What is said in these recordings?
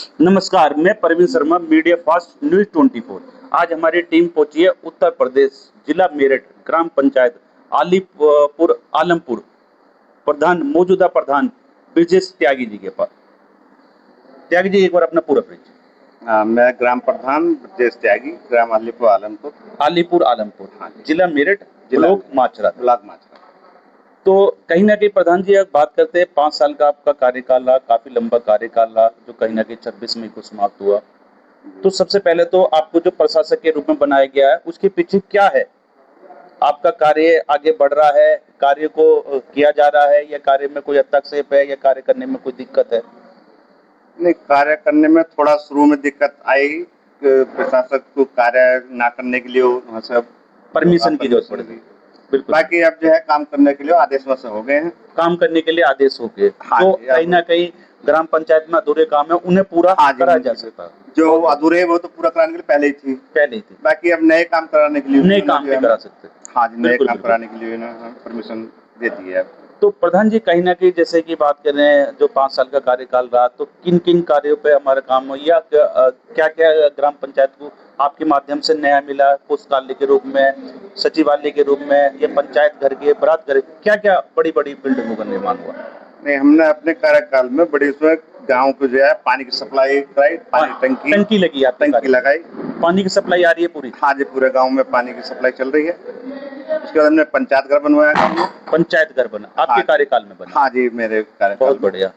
नमस्कार, मैं Parveen Sharma, media fast news 24। आज हमारी टीम पहुंची है उत्तर प्रदेश, जिला मेरठ, ग्राम पंचायत आलीपुर आलमपुर। मौजूदा प्रधान ब्रजेश त्यागी जी के पास। त्यागी जी, एक बार अपना पूरा परिचय। मैं ग्राम प्रधान ब्रजेश त्यागी, ग्राम अलीपुर आलमपुर। आलीपुर आलमपुर, हाँ जी। जिला मेरठ, जिला ब्लॉक माचरा। ब्लॉक माचरा। तो कहीं ना कहीं प्रधान जी, अब बात करते हैं, 5 साल का आपका कार्यकाल रहा, काफी लंबा कार्यकाल रहा, जो कहीं ना कहीं 26 मई को समाप्त हुआ। तो सबसे पहले तो आपको जो प्रशासक के रूप में बनाया गया है, उसके पीछे क्या है? आपका कार्य आगे बढ़ रहा है, कार्य को किया जा रहा है, या कार्य में कोई हस्तक्षेप है, या कार्य करने में कोई दिक्कत है? नहीं, कार्य करने में थोड़ा शुरू में दिक्कत आई। प्रशासक को कार्य ना करने के लिए वहाँ से परमिशन की जरूरत पड़ेगी। बिल्कुल। बाकी अब जो है काम करने के लिए आदेश वहाँ से हो गए हैं। काम करने के लिए आदेश हो गए। हाँ तो जी, कहीं ना कहीं ग्राम पंचायत में अधूरे काम है, उन्हें पूरा हाँ जी, करा जा सकता। जो अधूरे है वो तो पूरा कराने के लिए पहले ही थी। बाकी अब नए काम कराने के लिए नए काम भी करा सकते। हाँ जी, नए बिल्कुल, काम बिल्कुल। कराने के लिए इन्होंने परमिशन दे दी है। तो प्रधान जी, कहीं ना कहीं जैसे कि बात कर रहे हैं, जो 5 साल का कार्यकाल रहा, तो किन किन कार्यों पे हमारा काम हो, या क्या क्या ग्राम पंचायत को आपके माध्यम से नया मिला, पुस्तकालय के रूप में, सचिवालय के रूप में, या पंचायत घर के बरात घर, क्या क्या बड़ी बड़ी बिल्डिंगों का निर्माण हुआ? नहीं, हमने अपने कार्यकाल में बड़ी उसमें गाँव को जो है पानी की सप्लाई कराई, पानी टंकी लगी, टंकी लगाई। पानी की सप्लाई आ रही है पूरी? हाँ जी, पूरे गांव में पानी की सप्लाई चल रही है। उसके बाद हमने पंचायत घर बनवाया गाँव में। पंचायत घर बना आपके कार्यकाल में बना? हाँ जी, मेरे कार्यकाल बहुत में। बढ़िया।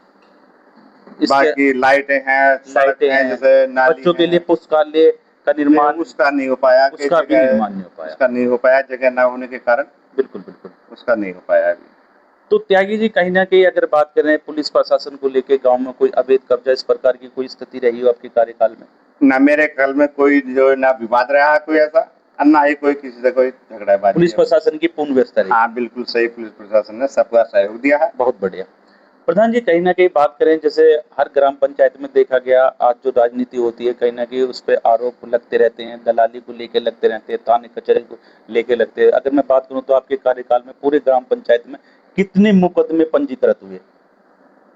बाकी लाइटें हैं, लाइटें हैं, जैसे नाली बच्चों के लिए पुस्तकालय का निर्माण, उसका नहीं हो पाया, उसका भी निर्माण नहीं हो पाया, जगह न होने के कारण। बिल्कुल बिल्कुल, उसका नहीं हो पाया अभी। तो त्यागी जी, कहीं ना कहीं अगर बात करें पुलिस प्रशासन को लेकर, गांव में कोई अवैध कब्जा, इस प्रकार की कोई स्थिति रही हो आपके कार्यकाल में? न मेरे काल में कोई जो ना विवाद रहा कोई ऐसा, ना ही कोई किसी से कोई झगड़ाबाजी। पुलिस प्रशासन की पूर्ण व्यवस्था रही? हाँ, बिल्कुल सही, पुलिस प्रशासन ने सबका सहयोग दिया है। बहुत बढ़िया। प्रधान जी, कहीं ना कहीं बात करें, जैसे हर ग्राम पंचायत में देखा गया, आज जो राजनीति होती है, कहीं ना कहीं उस पर आरोप लगते रहते हैं, दलाली को लेकर लगते रहते हैं, थाने कचहरी को लेकर लगते हैं। अगर मैं बात करूं तो आपके कार्यकाल में पूरे ग्राम पंचायत में कितने मुकदमे पंजीकृत हुए?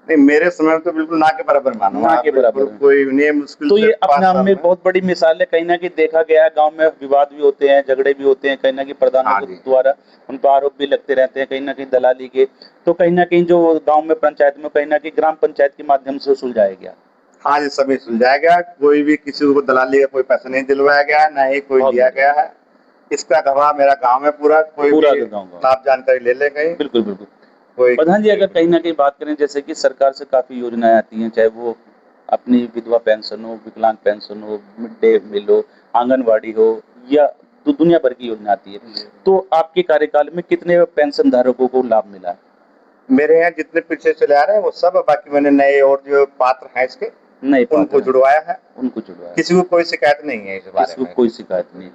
नहीं, मेरे समय में तो बिल्कुल ना के बराबर मानो, ना के बराबर, कोई नहीं, मुश्किल तो से ये अपने आप 5 साल में बहुत बड़ी मिसाल है। कहीं ना कहीं देखा गया है, गांव में विवाद भी होते हैं, झगड़े भी होते हैं, कहीं ना कहीं प्रधानों के द्वारा उन पर आरोप भी लगते रहते हैं, कहीं ना कहीं दलाली के। तो कहीं ना कहीं जो गांव में पंचायत में, कहीं ना कहीं ग्राम पंचायत के माध्यम से सुलझाया गया। हाँ जी, सभी सुलझाया गया। कोई भी किसी को दलाली का कोई पैसा नहीं दिलवाया गया, ना ही कोई लिया गया है। इसका गवाह मेरा गांव में पूरा भी आप जानकारी ले ले गई। बिल्कुल बिल्कुल। प्रधान जी, अगर कहीं ना कहीं बात करें, जैसे कि सरकार से काफी योजनाएं आती हैं, चाहे वो अपनी विधवा पेंशन हो, विकलांग पेंशन हो, मिड डे मील हो, आंगनवाड़ी हो, या तो दुनिया भर की योजना आती है, तो आपके कार्यकाल में कितने पेंशन धारकों को लाभ मिला है? मेरे यहाँ जितने पीछे चले आ रहे हैं वो सब, बाकी मैंने नए और जो पात्र हैं इसके नए उनको जुड़वाया है। किसी को कोई शिकायत नहीं है इस बारे में। कोई शिकायत नहीं।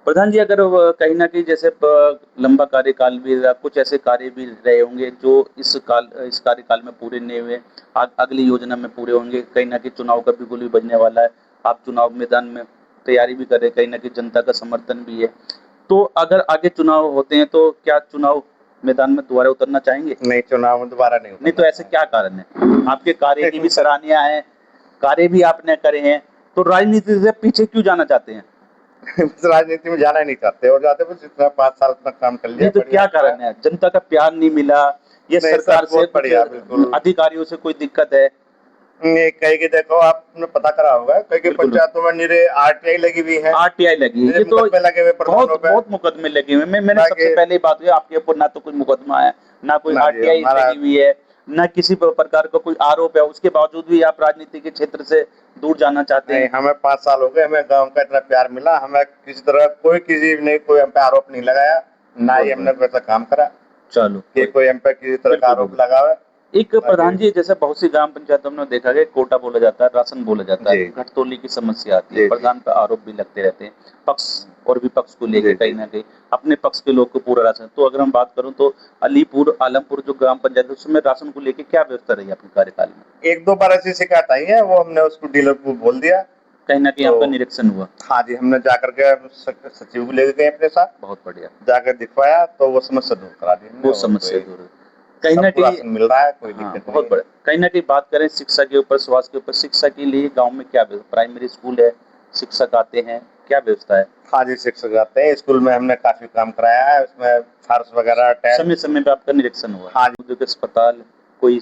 प्रधान जी, अगर कहीं ना कहीं जैसे लंबा कार्यकाल भी रहा, कुछ ऐसे कार्य भी रहे होंगे जो इस कार्यकाल में पूरे नहीं हुए, अगली योजना में पूरे होंगे। कहीं ना कहीं चुनाव का बिल्कुल भी बजने वाला है, आप चुनाव मैदान में तैयारी भी कर रहे हैं, कहीं ना कहीं जनता का समर्थन भी है। तो अगर आगे चुनाव होते हैं तो क्या चुनाव मैदान में दोबारा उतरना चाहेंगे? नहीं, चुनाव में दोबारा नहीं। तो ऐसे क्या कारण है? आपके कार्य की भी सराहनीय है, कार्य भी आपने करे हैं, तो राजनीति से पीछे क्यों जाना चाहते हैं? राजनीति में जाना नहीं चाहते, और जाते बस इतना 5 साल तक काम कर लिया। नहीं, तो क्या कारण है? जनता का प्यार नहीं मिला, ये सरकार से, अधिकारियों से कोई दिक्कत है? कहीं की देखो, आपने पता करा होगा, कहीं की पंचायतों में निरे आरटीआई लगी हुई है। आरटीआई लगी है, ये तो लगे हुए, बहुत मुकदमे लगे हुए। मैंने सबसे पहले बात हुई, आपके ऊपर ना तो कोई मुकदमा है, ना कोई आरटीआई लगी हुई है, ना किसी प्रकार का कोई आरोप है, उसके बावजूद भी आप राजनीति के क्षेत्र से दूर जाना चाहते हैं। हमें 5 साल हो गए, हमें गांव का इतना प्यार मिला, हमें किसी तरह किसी ने कोई हम पे आरोप नहीं लगाया, ना ही हमने वैसा काम करा। चलो, कि कोई हम पे किसी तरह का आरोप लगावे। एक प्रधान जी, जैसे बहुत सी ग्राम पंचायतों में देखा गया, कोटा बोला जाता है, राशन बोला जाता है, घटतोली की समस्या आती है, प्रधान पर आरोप भी लगते रहते हैं, पक्ष और विपक्ष को लेकर। कहीं ना कहीं अपने पक्ष के लोग को पूरा राशन। तो अगर हम बात करूं तो अलीपुर आलमपुर जो ग्राम पंचायत है, उसमें राशन को लेकर क्या व्यवस्था रही आपके कार्यकाल में? 1-2 बार ऐसी शिकायत आई है, वो हमने उसको डीलर को बोल दिया। कहीं ना कहीं आपका निरीक्षण हुआ? हाँ जी, हमने जाकर के सचिव को लेकर गए अपने साथ। बहुत बढ़िया। जाकर दिखवाया तो वो समस्या दूर करा दी। वो समस्या दूर। कहीं ना सबको कहीं राशन मिल रहा है, कोई हाँ, दिक्कत बहुत नहीं। बड़ा। कहीं ना कहीं बात करें शिक्षा के ऊपर, स्वास्थ्य के ऊपर, शिक्षा के लिए गांव में क्या प्राइमरी स्कूल है, शिक्षक आते हैं, क्या व्यवस्था है? हाँ जी, शिक्षक आते हैं स्कूल में, हमने काफी काम कराया है उसमें, फर्श वगैरह समय टाइल्स। समय पे आपका निरीक्षण हुआ? हाँ जी, उद्योग अस्पताल कोई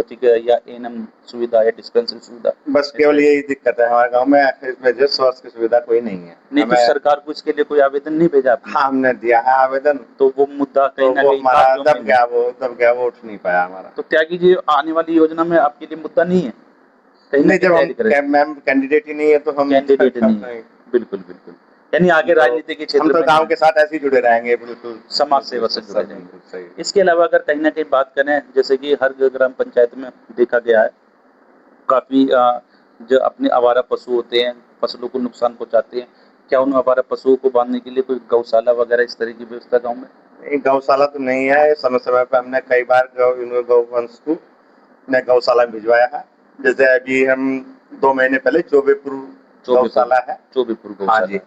ठीक है, या एएनएम सुविधा या डिस्पेंसरी सुविधा? बस इस केवल तरह यही दिक्कत है हमारे गांव में, इसमें जो स्वास्थ्य की सुविधा कोई नहीं है नहीं तो हमें। सरकार को इसके लिए कोई आवेदन नहीं भेजा आपने? हाँ, हमने दिया है आवेदन, तो वो मुद्दा कहीं तो ना वो कहीं हमारा कागजों में नहीं। दब गया, वो उठ नहीं पाया हमारा। तो त्यागी जी, आने वाली योजना में आपके लिए मुद्दा नहीं है? कहीं ना नहीं, कहीं जब हम तैयारी करें। मैम कैंडिडेट ही नहीं है तो हम कैंडिडेट नहीं है, नहीं। बिल्कुल बिल्कुल। यानी आगे तो राजनीति के हम क्षेत्र तो में गांव नहीं, के साथ ऐसे ही जुड़े रहेंगे, बिल्कुल समाज सेवा से जुड़े सब जाएंगे। बिल्कुल सही। इसके अलावा अगर कहीं ना कहीं बात करें, जैसे कि हर ग्राम पंचायत में देखा गया है काफी जो अपने आवारा पशु होते हैं, फसलों को नुकसान पहुंचाते हैं, क्या उन आवारा पशुओं को बांधने के लिए कोई गौशाला वगैरह इस तरह की व्यवस्था गाँव में? नहीं, गौशाला तो नहीं है, समय समय पे हमने कई बार गौवंश को ने गौशाला में भिजवाया है। जैसे अभी हम 2 महीने पहले चौबेपुर चौबेपुर, गौशाला है। चौबेपुर हाँ गौशाला जी, है,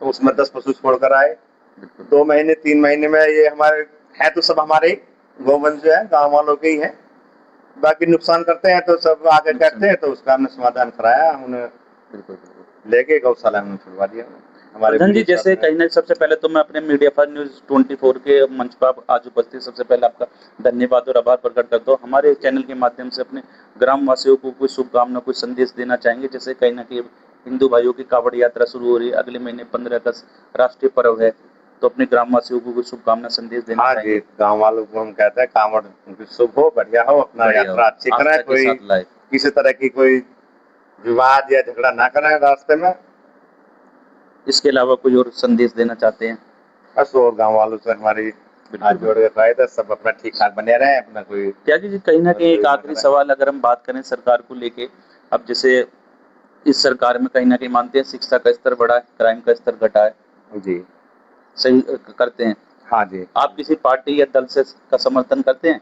तो उसमें 10 पशु छोड़कर आए। बिल्कुल 2 महीने 3 महीने में ये हमारे है, तो सब हमारे ही गौवंश जो है गाँव वालों के ही है। बाकी नुकसान करते हैं तो सब आके नुकसान, कहते हैं, तो उसका हमने समाधान कराया, उन्हें बिल्कुल बिल्कुल। लेके गौशाला में छुड़वा दिया हमारे प्रधान जी, वीडियो जैसे साहब ने। कहीं ना सबसे पहले तो मैं अपने मीडिया फॉर न्यूज 24 के मंच पर आप आज उपस्थित, सबसे पहले आपका धन्यवाद और आभार प्रकट करता हूँ। हमारे चैनल के माध्यम से अपने ग्राम वासियों को कोई शुभकामना, कोई संदेश देना चाहेंगे? जैसे कहीं ना कहीं हिंदू भाइयों की कावड़ यात्रा शुरू हो रही है, अगले महीने 15 अगस्त राष्ट्रीय पर्व है, तो अपने ग्राम वासियों को कोई शुभकामना संदेश देना हाँ जी, चाहेंगे? गाँव वालों को हम कहते हैं कांवड़ उनकी शुभ हो, बढ़िया हो, अपना बढ़िया हो, यात्रा अच्छी करें, आस्था के कोई साथ लाए। किसी तरह की कोई विवाद या झगड़ा ना करें रास्ते में। इसके अलावा कोई और संदेश देना चाहते हैं? बस और गाँव वालों से हमारी हाथ बिल्कुल जोड़ के फायदा, सब अपना ठीक ठाक बने रहे, अपना कोई त्यागी जी, कहीं ना कहीं एक ना आखिरी करें। सवाल अगर हम बात करें सरकार को लेके, अब जैसे इस सरकार में कहीं ना कहीं मानते हैं शिक्षा का स्तर बढ़ा है, क्राइम का स्तर घटा है, जी, सही करते हैं? हाँ जी। आप किसी पार्टी या दल से का समर्थन करते हैं?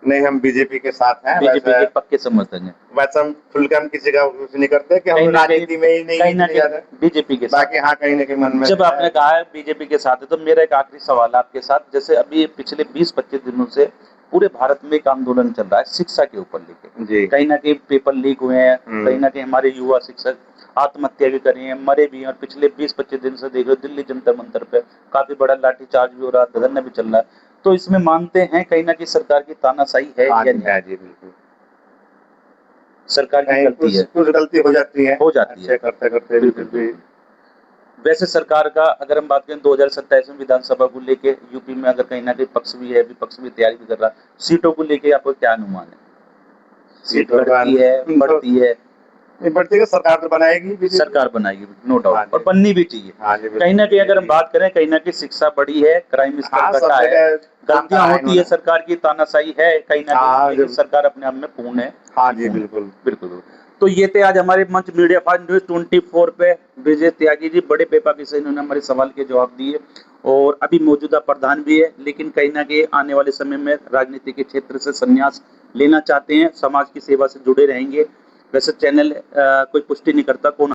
नहीं, हम बीजेपी के साथ हैं, बीजेपी के पक्के समर्थन है? वैसे हम खुल के हम किसी का कुछ नहीं करते कि कहीं हम ना कहीं, राजनीति में ही नहीं कहीं ना इतने कहीं ज्यादा। बीजेपी के साथ। बाकी हाँ, कहीं ना कहीं मन में जब जो आपने है। कहा है बीजेपी के साथ है, तो मेरा एक आखिरी सवाल है आपके साथ। जैसे अभी पिछले 20-25 दिनों से पूरे भारत में एक आंदोलन चल रहा है शिक्षा के ऊपर लेके, जी। कहीं ना कहीं पेपर लीक हुए हैं, कहीं ना कहीं हमारे युवा शिक्षक आत्महत्या भी करी है, मरे भी हैं, और पिछले 20-25 दिन से देख रहे हो दिल्ली जंतर मंतर पे काफी बड़ा लाठीचार्ज भी हो रहा है, धरना भी चल रहा है। तो इसमें मानते हैं कहीं ना कहीं सरकार की तानाशाही है हाँ या जी, नहीं? है जी, बिल्कुल। सरकार की कहीं गलती है, कुछ गलती हो जाती है, हो जाती है, अच्छे करते करते भी बिल्कुल फिर भी। बिल्कुल। वैसे सरकार का अगर हम बात करें 2027 में विधानसभा को लेके यूपी में अगर कहीं ना कहीं पक्ष भी है, विपक्ष भी तैयारी भी कर रहा है, सीटों को लेके आपको क्या अनुमान है? सीट सीटों का बढ़ती है, बढ़ती है? नहीं बढ़ती है, सरकार तो बनाएगी बीजेपी। सरकार बनाएगी, नो हाँ डाउट, जी। और बननी भी चाहिए। हाँ जी, कहीं ना कहीं अगर हम बिल्कुल। बात करें, कहीं ना कहीं शिक्षा बढ़ी है, क्राइम स्तर हाँ, सब घटा है, जगह काम गलतियां करा है होती है, इन्होंने। सरकार की तानाशाही है कहीं ना हाँ, कहीं, लेकिन जब सरकार अपने आप में पूर्ण है। हाँ जी, पूर्ण है। बिल्कुल। बिल्कुल बिल्कुल। तो ये थे आज हमारे मंच मीडिया फॉर न्यूज 24 पे विजय त्यागी जी, बड़े बेबाकी से इन्होंने हमारे सवाल के जवाब दिए, और अभी मौजूदा प्रधान भी है, लेकिन कहीं ना कहीं आने वाले समय में राजनीति के क्षेत्र से संन्यास लेना चाहते हैं, समाज की सेवा से जुड़े रहेंगे। वैसे चैनल कोई पुष्टि नहीं करता कौन